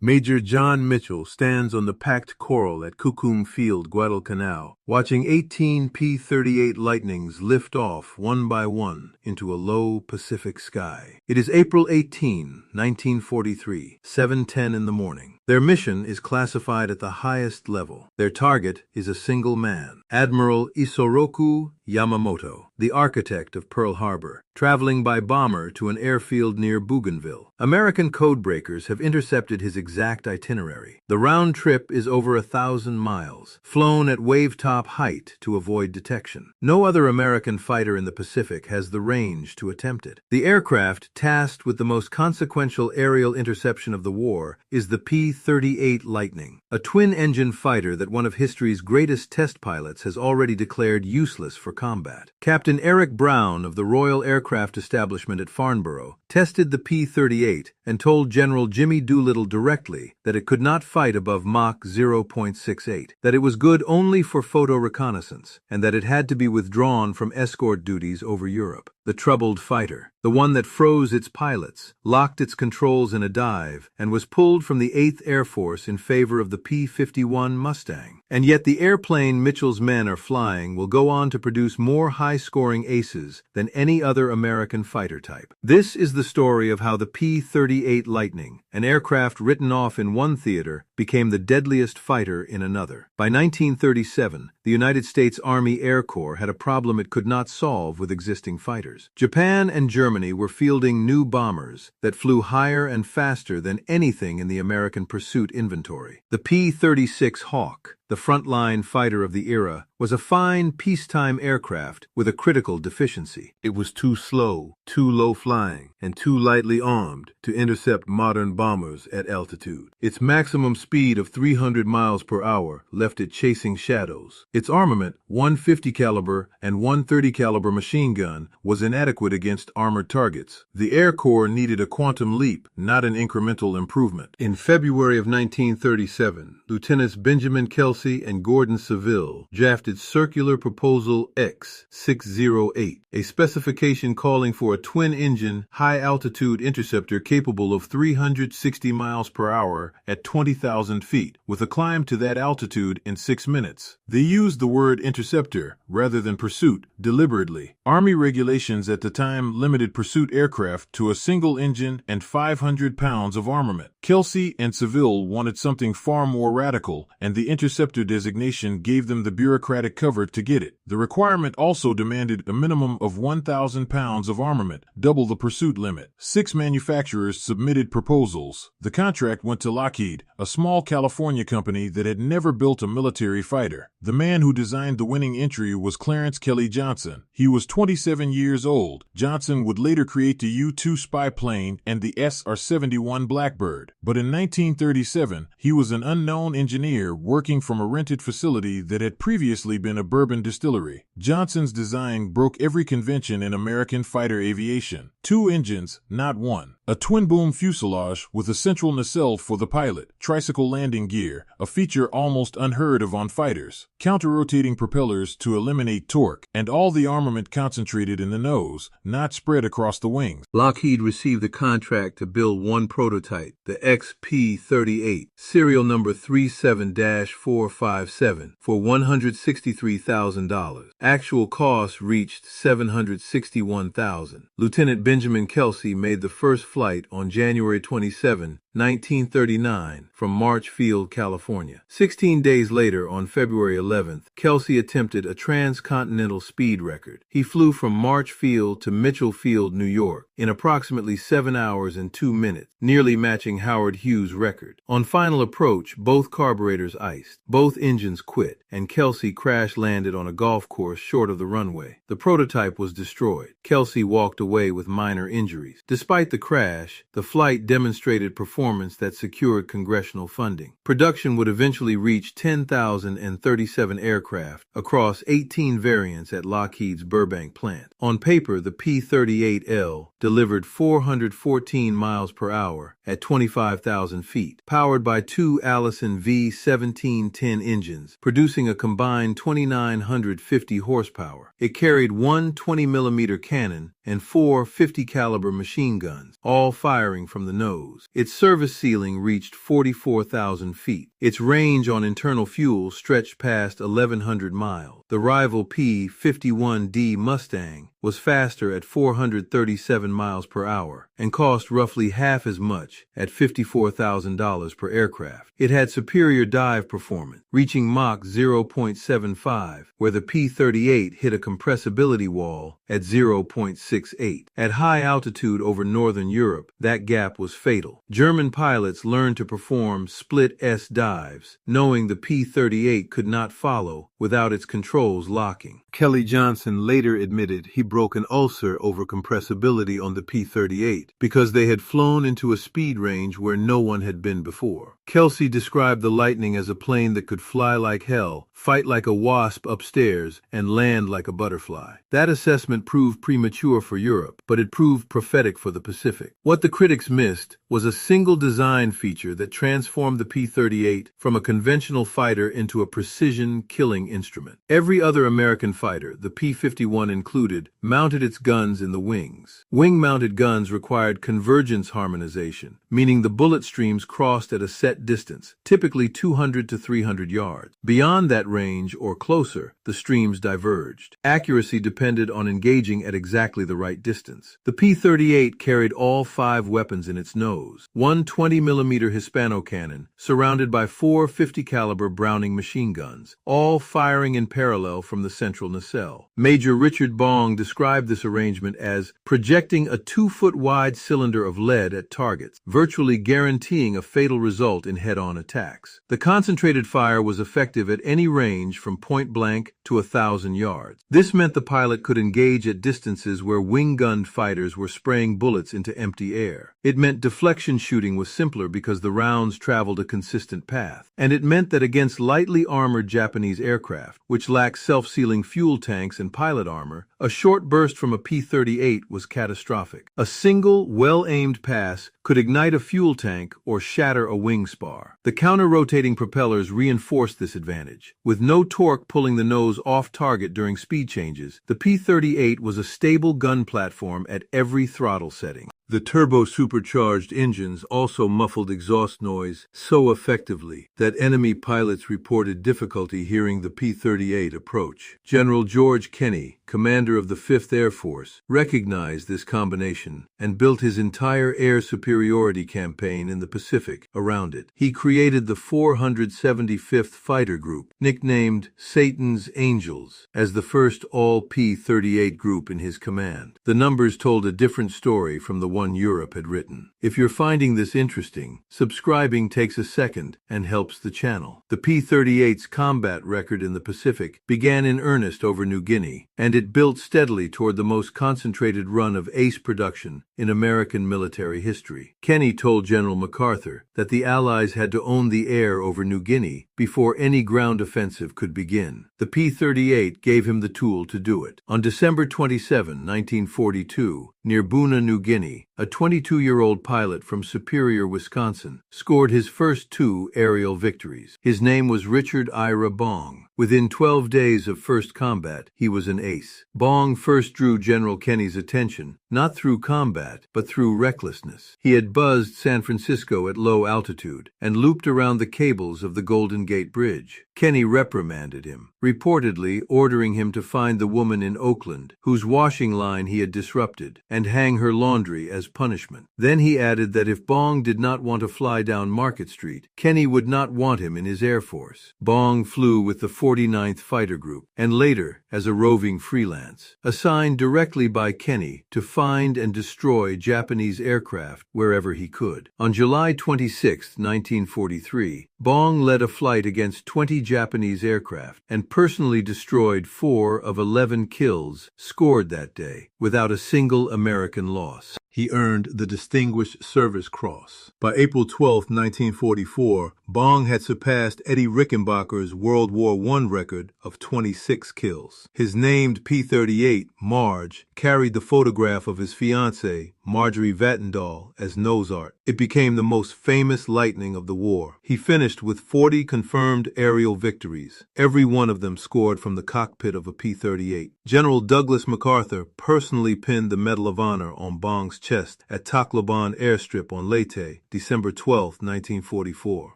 Major John Mitchell stands on the packed coral at Kukum Field, Guadalcanal, watching 18 P-38 Lightnings lift off one by one into a low Pacific sky. It is April 18, 1943, 7:10 in the morning. Their mission is classified at the highest level. Their target is a single man, Admiral Isoroku Yamamoto, the architect of Pearl Harbor, traveling by bomber to an airfield near Bougainville. American codebreakers have intercepted his exact itinerary. The round trip is over 1,000 miles, flown at wave-top height to avoid detection. No other American fighter in the Pacific has the range to attempt it. The aircraft tasked with the most consequential aerial interception of the war is the P-38 Lightning, a twin-engine fighter that one of history's greatest test pilots has already declared useless for combat. Captain Eric Brown of the Royal Aircraft Establishment at Farnborough tested the P-38 and told General Jimmy Doolittle directly that it could not fight above Mach 0.68, that it was good only for photo reconnaissance, and that it had to be withdrawn from escort duties over Europe. The troubled fighter, the one that froze its pilots, locked its controls in a dive, and was pulled from the 8th Air Force in favor of the P-51 Mustang. And yet the airplane Mitchell's men are flying will go on to produce more high-scoring aces than any other American fighter type. This is the story of how the P-38 Lightning, an aircraft written off in one theater, became the deadliest fighter in another. By 1937, the United States Army Air Corps had a problem it could not solve with existing fighters. Japan and Germany were fielding new bombers that flew higher and faster than anything in the American pursuit inventory. The P-36 Hawk, the frontline fighter of the era, was a fine peacetime aircraft with a critical deficiency. It was too slow, too low-flying, and too lightly armed to intercept modern bombers at altitude. Its maximum speed of 300 miles per hour left it chasing shadows. Its armament, one 50 caliber and one 30 caliber machine gun, was inadequate against armored targets. The Air Corps needed a quantum leap, not an incremental improvement. In February of 1937, Lieutenants Benjamin Kelsey and Gordon Seville drafted Circular Proposal X-608, a specification calling for a twin-engine, high-altitude interceptor capable of 360 miles per hour at 20,000 feet, with a climb to that altitude in 6 minutes. They used the word interceptor rather than pursuit deliberately. Army regulations at the time limited pursuit aircraft to a single engine and 500 pounds of armament. Kelsey and Seville wanted something far more radical, and the interceptor designation gave them the bureaucratic cover to get it. The requirement also demanded a minimum of 1,000 pounds of armament, double the pursuit limit. 6 manufacturers submitted proposals. The contract went to Lockheed, a small California company that had never built a military fighter. The man who designed the winning entry was Clarence Kelly Johnson. He was 27 years old. Johnson would later create the U-2 spy plane and the SR-71 Blackbird. But in 1937, he was an unknown engineer working from a rented facility that had previously been a bourbon distillery. Johnson's design broke every convention in American fighter aviation. 2 engines, not one. A twin-boom fuselage with a central nacelle for the pilot. Tricycle landing gear, a feature almost unheard of on fighters. Counter-rotating propellers to eliminate torque, and all the armament concentrated in the nose, not spread across the wings. Lockheed received the contract to build one prototype, the XP-38, serial number 37-457, for $163,000. Actual cost reached $761,000. Lieutenant Benjamin Kelsey made the first flight on January 27, 1939, from March Field, California. 16 days later, on February 11th, Kelsey attempted a transcontinental speed record. He flew from March Field to Mitchell Field, New York, in approximately 7 hours and 2 minutes, nearly matching Howard Hughes' record. On final approach, both carburetors iced, both engines quit, and Kelsey crash-landed on a golf course short of the runway. The prototype was destroyed. Kelsey walked away with minor injuries. Despite the crash, the flight demonstrated performance that secured congressional funding. Production would eventually reach 10,037 aircraft across 18 variants at Lockheed's Burbank plant. On paper, the P-38L delivered 414 miles per hour at 25,000 feet, powered by two Allison V1710 engines, producing a combined 2,950 horsepower. It carried one 20mm cannon and four 50-caliber machine guns, all firing from the nose. Its service ceiling reached 44,000 feet. Its range on internal fuel stretched past 1,100 miles. The rival P-51D Mustang was faster at 437 miles per hour and cost roughly half as much at $54,000 per aircraft. It had superior dive performance, reaching Mach 0.75, where the P-38 hit a compressibility wall at 0.68. At high altitude over northern Europe, that gap was fatal. German pilots learned to perform split-S dives, knowing the P-38 could not follow without its controls locking. Kelly Johnson later admitted he broke an ulcer over compressibility on the P-38 because they had flown into a speed range where no one had been before. Kelsey described the Lightning as a plane that could fly like hell, fight like a wasp upstairs, and land like a butterfly. That assessment proved premature for Europe, but it proved prophetic for the Pacific. What the critics missed was a single design feature that transformed the P-38 from a conventional fighter into a precision killing instrument. Every other American fighter, the P-51 included, mounted its guns in the wings. Wing-mounted guns required convergence harmonization, meaning the bullet streams crossed at a set distance, typically 200 to 300 yards. Beyond that range, or closer, the streams diverged. Accuracy depended on engaging at exactly the right distance. The P-38 carried all 5 weapons in its nose. One 20mm Hispano cannon, surrounded by 4 50-caliber Browning machine guns, all firing in parallel from the central nacelle. Major Richard Bong described this arrangement as projecting a 2-foot-wide cylinder of lead at targets, virtually guaranteeing a fatal result in head-on attacks. The concentrated fire was effective at any range from point-blank to 1,000 yards. This meant the pilot could engage at distances where wing-gunned fighters were spraying bullets into empty air. It meant deflection shooting was simpler because the rounds traveled a consistent path. And it meant that against lightly armored Japanese aircraft, which lacked self-sealing fuel tanks and pilot armor, a short burst from a P-38 was catastrophic. A single, well-aimed pass could ignite a fuel tank or shatter a wing spar. The counter-rotating propellers reinforced this advantage. With no torque pulling the nose off target during speed changes, the P-38 was a stable gun platform at every throttle setting. The turbo-supercharged engines also muffled exhaust noise so effectively that enemy pilots reported difficulty hearing the P-38 approach. General George Kenney, commander of the 5th Air Force, recognized this combination and built his entire air superiority campaign in the Pacific around it. He created the 475th Fighter Group, nicknamed Satan's Angels, as the first all-P-38 group in his command. The numbers told a different story from the one Europe had written. If you're finding this interesting, subscribing takes a second and helps the channel. The P-38's combat record in the Pacific began in earnest over New Guinea, and it built steadily toward the most concentrated run of ace production in American military history. Kenney told General MacArthur that the Allies had to own the air over New Guinea before any ground offensive could begin. The P-38 gave him the tool to do it. On December 27, 1942, near Buna, New Guinea, a 22-year-old pilot from Superior, Wisconsin, scored his first 2 aerial victories. His name was Richard Bong. Within 12 days of first combat, he was an ace. Bong first drew General Kenney's attention, not through combat, but through recklessness. He had buzzed San Francisco at low altitude and looped around the cables of the Golden Gate Bridge. Kenney reprimanded him, reportedly ordering him to find the woman in Oakland, whose washing line he had disrupted, and hang her laundry as punishment. Then he added that if Bong did not want to fly down Market Street, Kenney would not want him in his Air Force. Bong flew with the 49th Fighter Group, and later as a roving freelance, assigned directly by Kenney to find and destroy Japanese aircraft wherever he could. On July 26, 1943, Bong led a flight against 20 Japanese aircraft and personally destroyed 4 of 11 kills scored that day, without a single American loss. He earned the Distinguished Service Cross. By April 12, 1944, Bong had surpassed Eddie Rickenbacker's World War I record of 26 kills. His named P-38, Marge, carried the photograph of his fiancée, Marjorie Vattendahl, as nose art. It became the most famous lightning of the war. He finished with 40 confirmed aerial victories, every one of them scored from the cockpit of a P-38. General Douglas MacArthur personally pinned the Medal of Honor on Bong's chest at Tacloban Airstrip on Leyte, December 12, 1944.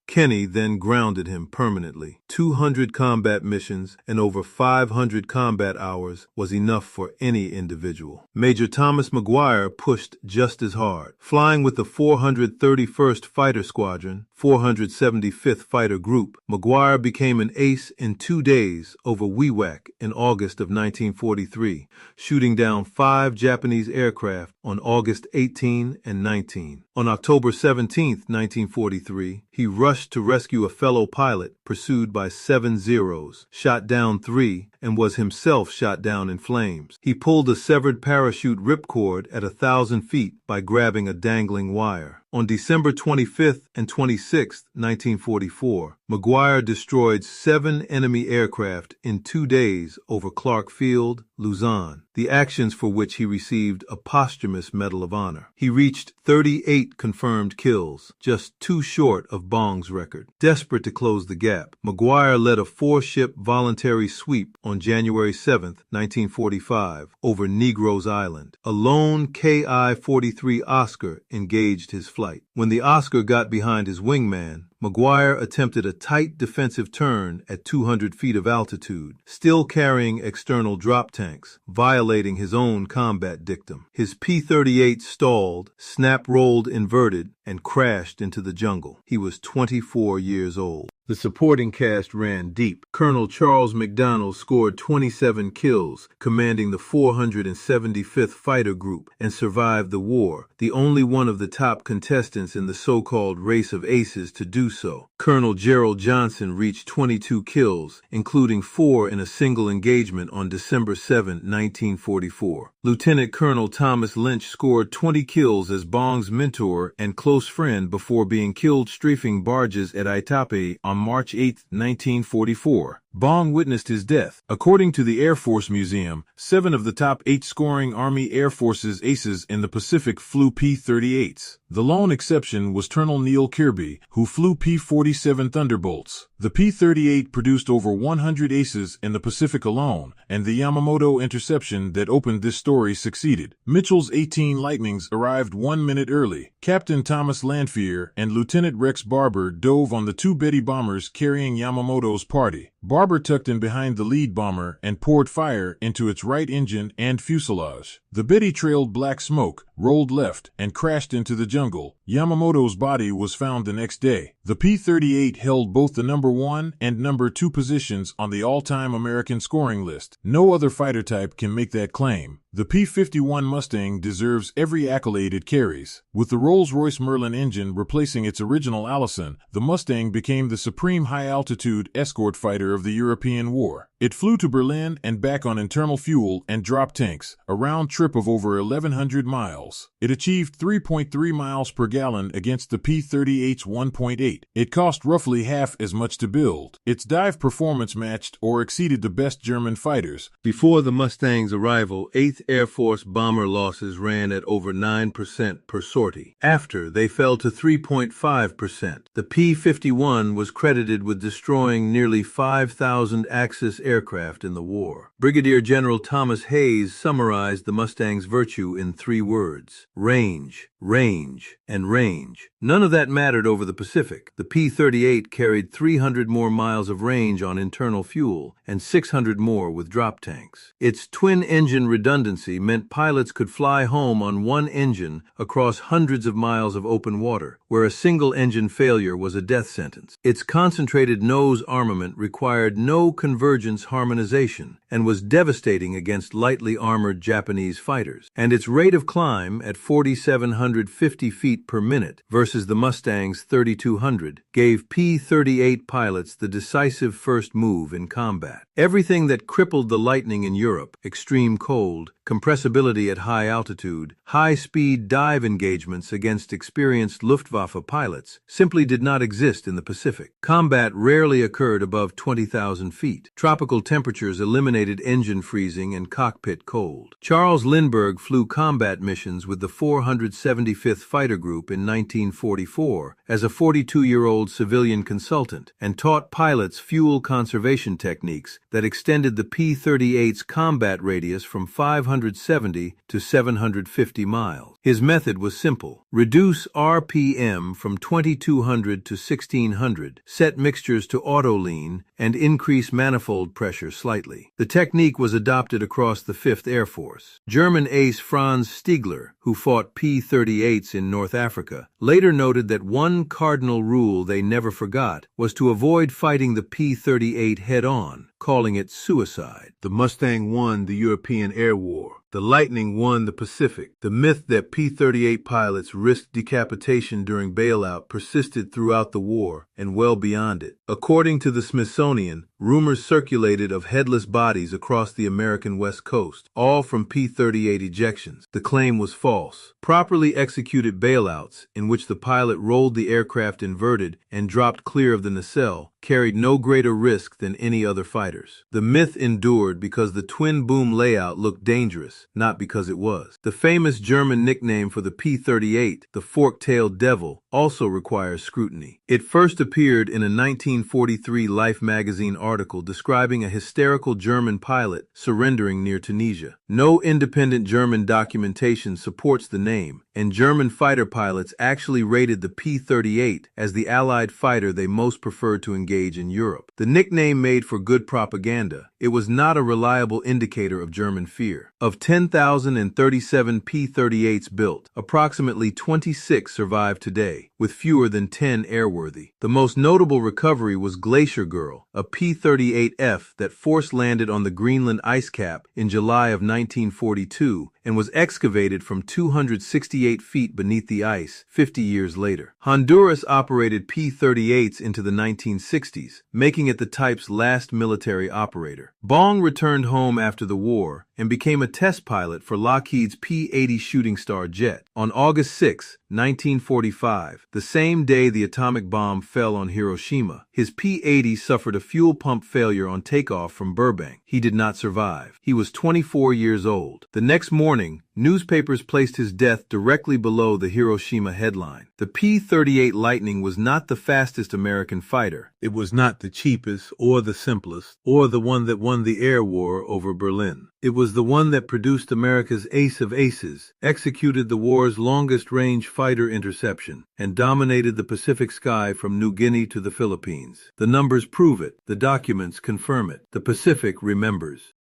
Kenney then grounded him permanently. 200 combat missions and over 500 combat hours was enough for any individual. Major Thomas McGuire pushed just as hard. Flying with the 431st Fighter Squadron, 475th Fighter Group, McGuire became an ace in 2 days over WWII in August of 1943, shooting down 5 Japanese aircraft on August 18 and 19. On October 17, 1943, he rushed to rescue a fellow pilot pursued by 7 Zeros, shot down 3, and was himself shot down in flames. He pulled a severed parachute ripcord at 1,000 feet by grabbing a dangling wire. On December 25th and 26th, 1944, McGuire destroyed 7 enemy aircraft in 2 days over Clark Field, Luzon, the actions for which he received a posthumous Medal of Honor. He reached 38 confirmed kills, just 2 short of Bong's record. Desperate to close the gap, McGuire led a 4-ship voluntary sweep on January 7, 1945, over Negros Island. A lone Ki-43 Oscar engaged his flight. When the Oscar got behind his wingman, McGuire attempted a tight defensive turn at 200 feet of altitude, still carrying external drop tanks, violating his own combat dictum. His P-38 stalled, snap-rolled inverted, and crashed into the jungle. He was 24 years old. The supporting cast ran deep. Colonel Charles McDonnell scored 27 kills, commanding the 475th Fighter Group, and survived the war, the only one of the top contestants in the so-called race of aces to do so. Colonel Gerald Johnson reached 22 kills, including 4 in a single engagement on December 7, 1944. Lieutenant Colonel Thomas Lynch scored 20 kills as Bong's mentor and close friend before being killed strafing barges at Itape on March 8, 1944. Bong witnessed his death. According to the Air Force Museum, 7 of the top 8 scoring Army Air Force's aces in the Pacific flew P-38s. The lone exception was Colonel Neil Kirby, who flew P-47 Thunderbolts. The P-38 produced over 100 aces in the Pacific alone, and the Yamamoto interception that opened this story succeeded. Mitchell's 18 Lightnings arrived 1 minute early. Captain Thomas Lanphier and Lieutenant Rex Barber dove on the 2 Betty bombers carrying Yamamoto's party. Barber tucked in behind the lead bomber and poured fire into its right engine and fuselage. The Betty trailed black smoke, rolled left, and crashed into the jungle. Yamamoto's body was found the next day. The P-38 held both the number 1 and number 2 positions on the all-time American scoring list. No other fighter type can make that claim. The P-51 Mustang deserves every accolade it carries. With the Rolls-Royce Merlin engine replacing its original Allison, the Mustang became the supreme high-altitude escort fighter of the European War. It flew to Berlin and back on internal fuel and drop tanks, a round trip of over 1,100 miles. It achieved 3.3 miles per gallon against the P-38's 1.8. It cost roughly half as much to build. Its dive performance matched or exceeded the best German fighters. Before the Mustang's arrival, 8th Air Force bomber losses ran at over 9% per sortie. After, they fell to 3.5%. The P-51 was credited with destroying nearly 5,000 Axis aircraft in the war. Brigadier General Thomas Hayes summarized the Mustang's virtue in 3 words: range, range, and range. None of that mattered over the Pacific. The P-38 carried 300 more miles of range on internal fuel and 600 more with drop tanks. Its twin-engine redundancy meant pilots could fly home on one engine across hundreds of miles of open water, where a single engine failure was a death sentence. Its concentrated nose armament required no convergence intelligence harmonization and was devastating against lightly armored Japanese fighters. And its rate of climb at 4,750 feet per minute versus the Mustang's 3,200 gave P-38 pilots the decisive first move in combat. Everything that crippled the Lightning in Europe, extreme cold, compressibility at high altitude, high-speed dive engagements against experienced Luftwaffe pilots, simply did not exist in the Pacific. Combat rarely occurred above 20,000 feet. Tropical temperatures eliminated engine freezing and cockpit cold. Charles Lindbergh flew combat missions with the 475th Fighter Group in 1944 as a 42-year-old civilian consultant and taught pilots fuel conservation techniques that extended the P-38's combat radius from 570 to 750 miles. His method was simple. Reduce RPM from 2200 to 1600, set mixtures to auto-lean, and increase manifold pressure slightly. The technique was adopted across the 5th Air Force. German ace Franz Stiegler, who fought P-38s in North Africa, later noted that one cardinal rule they never forgot was to avoid fighting the P-38 head-on, calling it suicide. The Mustang won the European Air War. The Lightning won the Pacific. The myth that P-38 pilots risked decapitation during bailout persisted throughout the war and well beyond it. According to the Smithsonian, rumors circulated of headless bodies across the American West Coast, all from P-38 ejections. The claim was false. Properly executed bailouts, in which the pilot rolled the aircraft inverted and dropped clear of the nacelle, carried no greater risk than any other fighters. The myth endured because the twin-boom layout looked dangerous, not because it was. The famous German nickname for the P-38, the fork-tailed devil, also requires scrutiny. It first appeared in a 1943 Life magazine article describing a hysterical German pilot surrendering near Tunisia. No independent German documentation supports the name, and German fighter pilots actually rated the P-38 as the Allied fighter they most preferred to engage in Europe. The nickname made for good propaganda. It was not a reliable indicator of German fear. Of 10,037 P-38s built, approximately 26 survive today, with fewer than 10 airworthy. The most notable recovery was Glacier Girl, a P-38F that force-landed on the Greenland ice cap in July of 1942 and was excavated from 268 feet beneath the ice 50 years later. Honduras operated P-38s into the 1960s, making it the type's last military operator. Bong returned home after the war and became a test pilot for Lockheed's P-80 Shooting Star jet. On August 6, 1945, the same day the atomic bomb fell on Hiroshima, his P-80 suffered a fuel pump failure on takeoff from Burbank. He did not survive. He was 24 years old. The next morning, newspapers placed his death directly below the Hiroshima headline. The P-38 Lightning was not the fastest American fighter. It was not the cheapest or the simplest or the one that won the air war over Berlin. It was the one that produced America's ace of aces, executed the war's longest-range fighter interception, and dominated the Pacific sky from New Guinea to the Philippines. The numbers prove it. The documents confirm it. The Pacific remembers.